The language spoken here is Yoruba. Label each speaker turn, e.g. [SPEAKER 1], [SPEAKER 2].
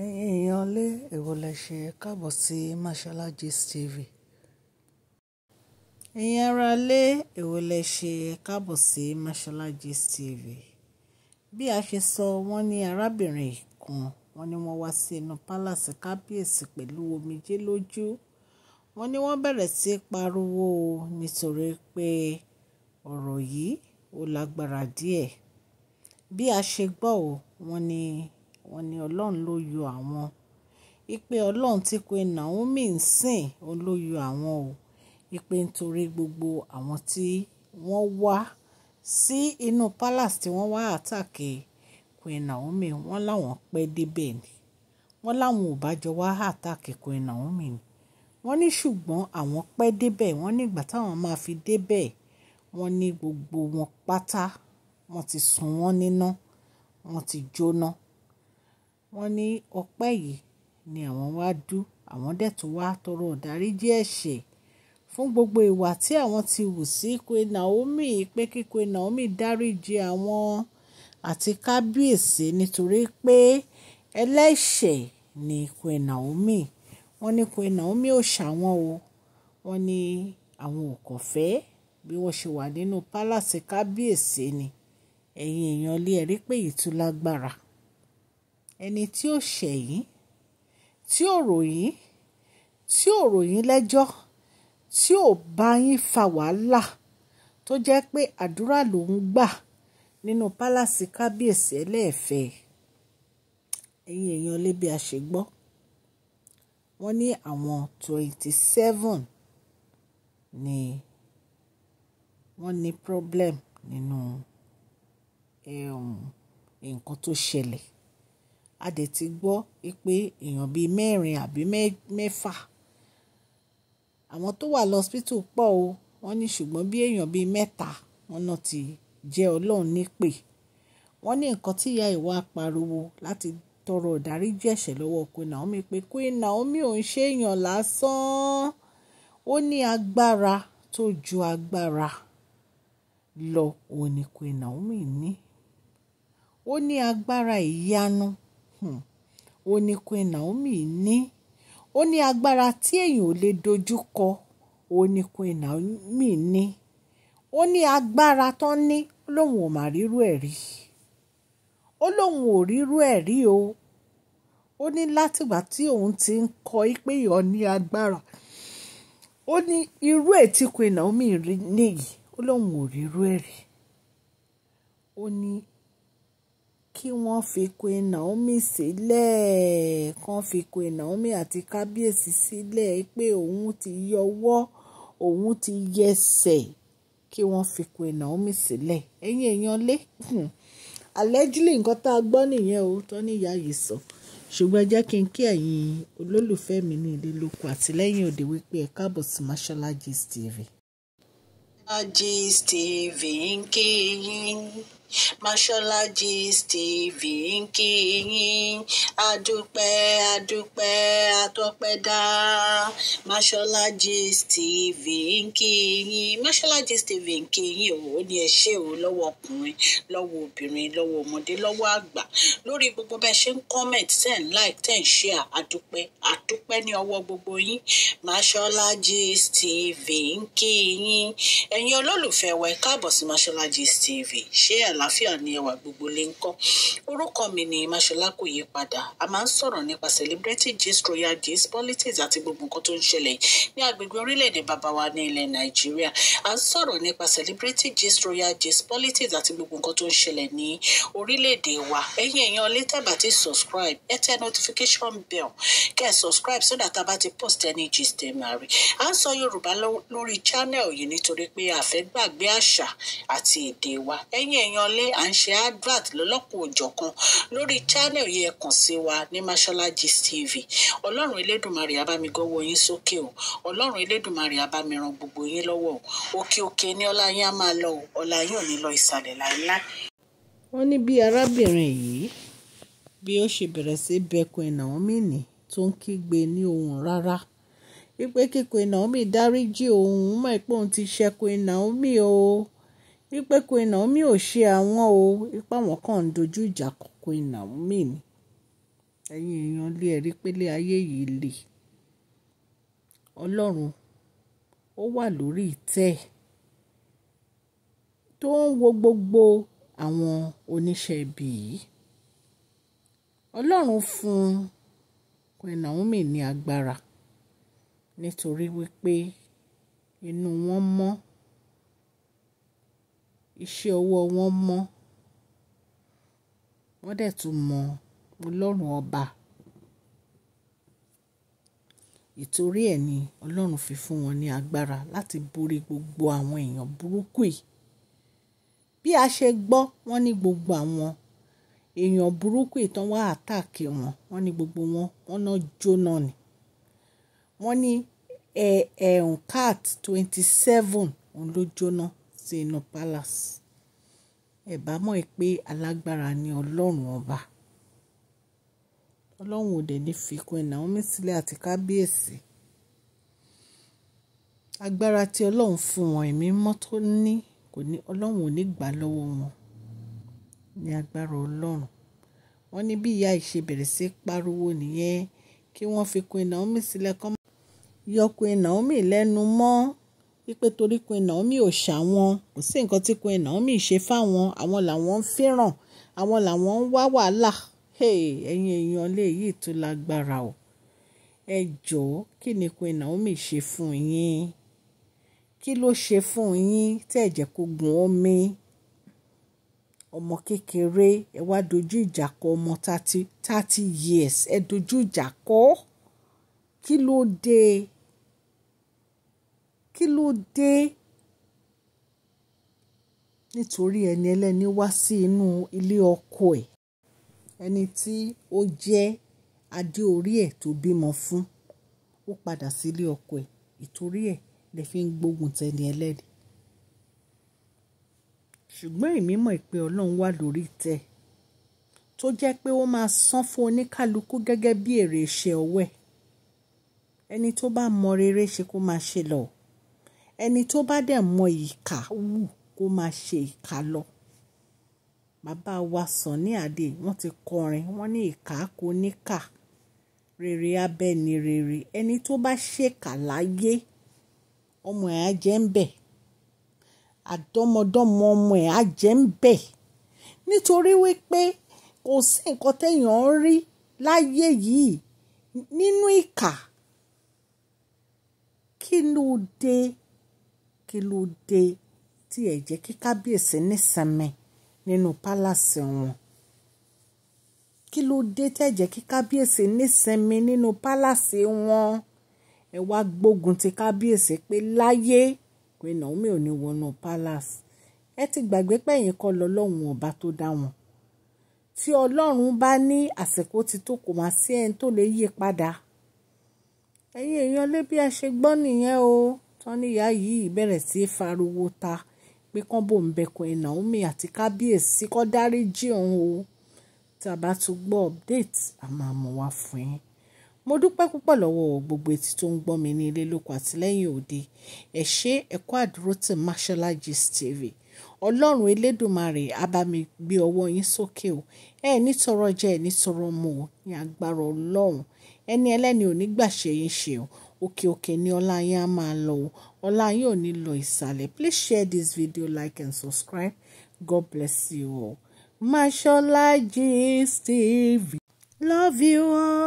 [SPEAKER 1] Ẹ̀yin èèyàn lé èwo lẹ ṣe káàbọ̀ sí Mashola Gist TV. Ẹ̀yin ará lé èwo lẹ ṣe káàbọ̀ sí Mashola Gist TV. Bí a ṣe sọ, wọ́n ní arábìnrin kan, wọ́n ní wọ́n wá sí inú pálásì kábíyèsí pẹ̀lú omijé lójú. Wọ́n ní wọ́n bẹ̀rẹ̀ sí pariwo nítorí pé ọ̀rọ̀ yìí ó lágbára díẹ̀. Bí a ṣe gbọ́ ò, wọ́n ní Ọlọ́run ló yọ àwọn. Ìpè Ọlọ́run tí Queen Naomi ń sìn ó ló yọ àwọn o. Ìpè nítorí gbogbo àwọn tí wọ́n wá sí inú palace tí wọ́n wá àtàkì Queen Naomi, wọ́n láwọn pẹ́ débẹ̀ ni. Wọ́n láwọn ò bá jọ wá àtàkì Queen Naomi ni. Wọ́n ní ṣùgbọ́n àwọn pẹ́ débẹ̀. Wọ́n ní ìgbà táwọn máa fi débẹ̀, wọ́n ní gbogbo wọn pátá wọ́n ti sun wọ́n níná, wọ́n ti jóná. Wọ́n ní ọpẹ́ yìí ni àwọn wá dù, àwọn dẹ̀ tún wá tọrọ ìdáríjì ẹ̀ṣẹ̀ fún gbogbo ìwà tí àwọn ti hù sí Queen Naomi, pé kí Queen Naomi dáríjì àwọn àti kábíyèsí nítorí pé ẹlẹ́ṣẹ̀ ni Queen Naomi. Wọ́n ní Queen Naomi ò ṣàwọn o. Wọ́n ní àwọn ò kàn fẹ́ bí wọ́n ṣe wà nínú pálásì kábíyèsí ni. Ẹ̀yin èèyàn lé ẹ rí pé èyí tún lágbára. Ẹni tí ó ṣẹ̀ yín, tí ò rò yín, tí ò rò yín lẹ́jọ́, tí ò bá yín fa wàhálà, tó jẹ́ pé àdúrà ló ń gbà nínú pálásì kábíyèsí ẹlẹ́ẹ̀fẹ́. Ẹ̀yin èèyàn lé bí a ṣe gbọ́. Wọ́n ní àwọn 27 ni wọ́n ní problem nínú nǹkan tó ṣẹlẹ̀. A dẹ̀ ti gbọ́ pé èèyàn bíi 4 àbí 6 àwọn tó wà lọ́sítù pọ̀ o. Wọ́n ní ṣùgbọ́n bí èèyàn bíi 3 wọn náà ti jẹ́ Ọlọ́run nípè. Wọ́n ní nǹkan tí ìyá ìwà pariwo láti tọrọ ìdáríjì ẹ̀ṣẹ̀ lọ́wọ́ Queen Naomi, pé Queen Naomi ò ń ṣe èèyàn lásán. Ó ní agbára tó ju agbára lọ, òun ni Queen Naomi ní. Ó ní agbára ìyanu, ó ní Queen Naomi ní. Ó ní agbára tí èèyàn ò lè dojú kọ, ó ní Queen Naomi ní. Ó ní agbára tán ní, ó lóun ò mà rírú ẹ̀ rí. Ó lóun ò rírú ẹ̀ rí o. Ó ní látìgbà tí òun ti ń kọ pé èèyàn ní agbára, ó ní irú ẹ̀ tí Queen Naomi rí nìyí, ó lóun ò rírú ẹ̀ rí. Ó ní kí wọ́n fi Queen Naomi sílẹ̀, kán fi Queen Naomi àti kábíyèsí sílẹ̀, pé òun ti yọwọ́, òun ti yẹsẹ̀, kí wọ́n fi Queen Naomi sílẹ̀. Ẹ̀yin èèyàn lé, allegedly nǹkan tá a gbọ́ nìyẹn o, tó ní ìyá yìí sọ. Ṣùgbọ́n jẹ́ kí n kí ẹ̀yin olólùfẹ́ mi ní ilé lóko àti lẹ́yìn òde wípé ẹ káàbọ̀ sí Mashola Gist TV.
[SPEAKER 2] Gist TV ń kí yín. Mashola Gist TV ń kí yín. Adúpẹ́ atọ́pẹ́dá. Mashola Gist TV ń kí yín. Mashola Gist TV ń kí yín o. Ó ní ẹ ṣé o, lọ́wọ́ ọkùnrin, lọ́wọ́ obìnrin, lọ́wọ́ ọmọdé, lọ́wọ́ àgbà, lórí gbogbo bẹ́ẹ̀ ṣe ń comment, ten like, ten share. Adúpẹ́ ní ọwọ́ gbogbo yín. Mashola Gist TV ń kí yín. Ẹ̀yin olólùfẹ́ wa ẹ káàbọ̀ sí Mashola Gist TV. Ṣé àlàáfíà ni ẹwà gbogbo lè ń kọ́? Orúkọ mi ni Mashola kò yí padà. A máa ń sọ̀rọ̀ nípa celebrity gist, royal gist, politics àti gbogbo nǹkan tó ń ṣẹlẹ̀ ní agbègbè orílẹ̀-èdè bàbá wa ní ilẹ̀ Nàìjíríà. A ń sọ̀rọ̀ nípa celebrity gist, royal gist, politics àti gbogbo nǹkan tó ń ṣẹlẹ̀ ní orílẹ̀-èdè wa. Ẹ̀yin èèyàn lè tẹ́ bá ti subscribe, ẹ tẹ notification bell, kẹ́ ẹ subscribe so that a bá ti post any gist ẹ máa rí. À ń sọ Yorùbá lórí channel yìí nítorí pé a fẹ́ gbàgbé àṣà àti èdè wa. Ẹ̀yin èèyàn lé, à ń ṣe advert lọ́lọ́kùn òjọ̀kan lórí channel yìí. Ẹ kàn sí wa ní Mashola Gist TV. Ọlọ́run Elédùmarè á bá mi gọ́wọ́ yín sókè o. Ọlọ́run Elédùmarè á bá mi ran gbogbo yín lọ́wọ́ o. Òkè òkè ni ọlá yín á máa lọ o. Ọlá yín ò ní lọ ìsàlẹ̀ láíláí.
[SPEAKER 1] Wọ́n ní bí arábìnrin yìí bí ó ṣe bẹ̀rẹ̀ sí bẹ Queen Naomi ní, tó ń kígbe ní ohùn rárá wípé kí Queen Naomi dáríjì òun, mọ̀ pé òun ti ṣẹ̀ Queen Naomi o. Wípé Queen Naomi ò ṣe àwọn o, wípé àwọn kan ń dojú ìjà kọ Queen Naomi ni. ẹ̀yin èèyàn lé ẹ̀rí pélé ayé yìí le. Ọlọ́run ó wà lórí ìtẹ́ tó ń wo gbogbo àwọn oníṣẹ́ ibi yìí. Ọlọ́run fún Queen Naomi ní agbára nítorí wípé inú wọn mọ́, iṣẹ́ ọwọ́ wọn mọ́, wọ́n dẹ̀ tún mọ Ọlọ́run ọba. Ìtorí ẹ̀ ni Ọlọ́run fi fún wọn ní agbára láti borí gbogbo àwọn èèyàn burúkú yìí. Bí a ṣe gbọ́, wọ́n ní gbogbo àwọn èèyàn burúkú yìí tán wá àtàkì wọn, wọ́n ní gbogbo wọn náà jóná ni. Wọ́n ní cat 27 òun ló jóná sí inú palace. Ẹ bá mọ̀ pé alágbára ni Ọlọ́run ọba. Ọlọ́run ò dẹ̀ ní fi Queen Naomi sílẹ̀ àti kábíyèsí. Agbára tí Ọlọ́run fún wọn, ẹ̀mí mọ́ tó ní, Ọlọ́run ò ní gbà lọ́wọ́ wọn. Ní agbára Ọlọ́run. Wọ́n ní bí ìyá ìṣe bẹ̀rẹ̀ sí pariwo nìyẹn kí wọ́n fi Queen Naomi sílẹ̀ kọ́. Yọ Queen Naomi lẹ́nu mọ́ wípé torí Queen Naomi ò ṣàwọn, kò sí nǹkan tí Queen Naomi ṣe fáwọn, àwọn làwọn ń fẹ́ràn, àwọn làwọn ń wá wàhálà. Ẹ̀yin èèyàn lè yìí tó lágbára o. Ẹ jọ̀ọ́, kí ni Queen Naomi ṣe fún yín? Kí ló ṣe fún yín tẹ́ ẹ jẹ́ kó gun omi? Ọmọ kékeré ẹ wá dojú ìjà kọ ọmọ 30 years, ẹ dojú ìjà kọ. Kí ló dé? Kí ló dé? Nítorí ẹni ẹlẹ́ni wá sí inú ilé ọkọ ẹ̀, ẹni tí ó jẹ́ adé orí ẹ̀ tó bímọ fún, ó padà sí ilé ọkọ ẹ̀. Ìtorí ẹ̀ lè fi ń gbógun tẹni ẹlẹ́ni. Ṣùgbọ́n èmi mọ̀ pé Ọlọ́run wà lórí ìtẹ́ tó jẹ́ pé ó máa san fún oníkálukú gẹ́gẹ́ bí èrè iṣẹ́ ọwọ́ ẹ̀. Ẹni tó bá mọ rere ṣe kó máa ṣe lọ. Ẹni tó bá dẹ̀ mọ ìkà wù kó máa ṣe ìkà lọ. Bàbá wa Sunny Adé wọ́n ti kọrin, wọ́n ní ìkà kò níkà, rere abẹ́ ni rere. Ẹni tó bá ṣèkà láyé, ọmọ ẹ̀ á jẹ́ ń bẹ̀. Àdọ́mọdọ́mọ ọmọ ẹ̀ á jẹ́ ń bẹ̀. Nítorí wípé kò sí nǹkan téèyàn ń rí láyé yìí nínú ìkà. Kí ló dé? Kí ló dé tí ẹ jẹ́ kí kábíyèsí nísinmi nínú pálásì wọn? Kí ló dé tẹ́ jẹ́ kí kábíyèsí nísinmi nínú pálásì wọn? Ẹ wá gbógun ti kábíyèsí pé láyé Queen Naomi ò ní wọnú palace. Ẹ ti gbàgbé pé ẹ̀yin kọ́ lọ́lọ́run ọba tó dá wọn. Tí Ọlọ́run bá ní àsìkò ti tó, kò máa sí ẹni tó lè yí padà. Ẹ̀yin èèyàn lé bí a ṣe gbọ́ nìyẹn o. Tán níyà yìí bẹ̀rẹ̀ sí fariwo ta pé kán bò ń bẹ Queen Naomi àti kábíyèsí kó dáríjì òun o. Tí a bá tún gbọ́ update, a máa mọ̀ wá fún yín. Mo dúpẹ́ púpọ̀ lọ́wọ́ gbogbo etí tó ń gbọ́ mi ní ilé lóko àti lẹ́yìn òde. Ẹ ṣé, ẹ kú àdúrótì Mashola Gist TV. Ọlọ́run Elédùmarè á bá mi gbé ọwọ́ yín sókè o. Ẹ ní tọrọ jẹ, ẹ ní tọrọ mu o, ní agbára Ọlọ́run. Ẹni ẹlẹ́ni ò ní gbà ṣe yín ṣe o. Òkè òkè ni ọlá yín á máa lọ o. Ọlá yín ò ní lọ ìsàlẹ̀. Please share this video, like and subscribe. God bless you all. Mashola Gist TV. Love you all.